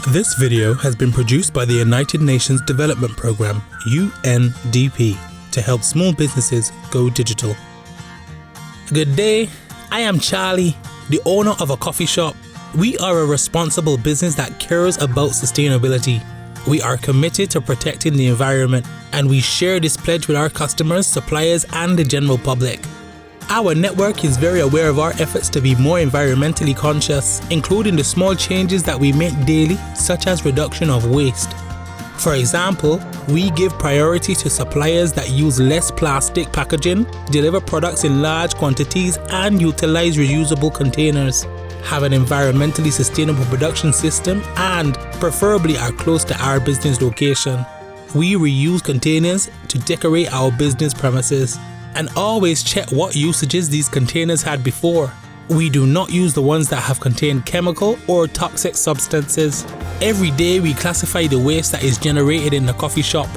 This video has been produced by the United Nations Development Programme, UNDP, to help small businesses go digital. Good day, I am Charlie, the owner of a coffee shop. We are a responsible business that cares about sustainability. We are committed to protecting the environment, and we share this pledge with our customers, suppliers, and the general public. Our network is very aware of our efforts to be more environmentally conscious, including the small changes that we make daily, such as reduction of waste. For example, we give priority to suppliers that use less plastic packaging, deliver products in large quantities, and utilize reusable containers, have an environmentally sustainable production system, and preferably are close to our business location. We reuse containers to decorate our business premises, and always check what usages these containers had before. We do not use the ones that have contained chemical or toxic substances. Every day we classify the waste that is generated in the coffee shop.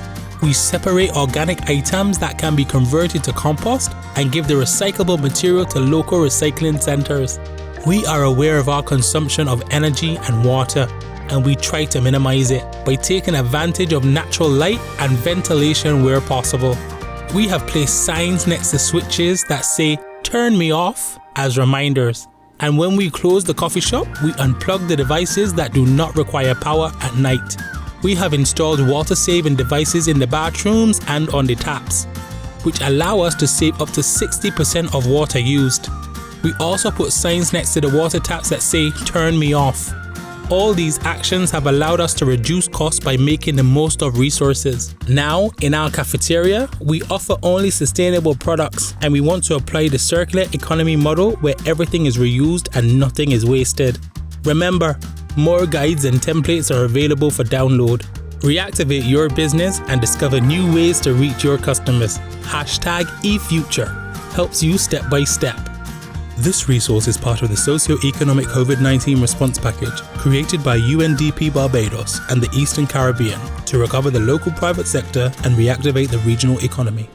We separate organic items that can be converted to compost and give the recyclable material to local recycling centers. We are aware of our consumption of energy and water, and we try to minimize it by taking advantage of natural light and ventilation where possible. We have placed signs next to switches that say, "Turn me off," as reminders. And when we close the coffee shop, we unplug the devices that do not require power at night. We have installed water-saving devices in the bathrooms and on the taps, which allow us to save up to 60% of water used. We also put signs next to the water taps that say, "Turn me off." All these actions have allowed us to reduce costs by making the most of resources. Now, in our cafeteria, we offer only sustainable products, and we want to apply the circular economy model where everything is reused and nothing is wasted. Remember, more guides and templates are available for download. Reactivate your business and discover new ways to reach your customers. #eFuture helps you step by step. This resource is part of the Socio-Economic COVID-19 Response Package created by UNDP Barbados and the Eastern Caribbean to recover the local private sector and reactivate the regional economy.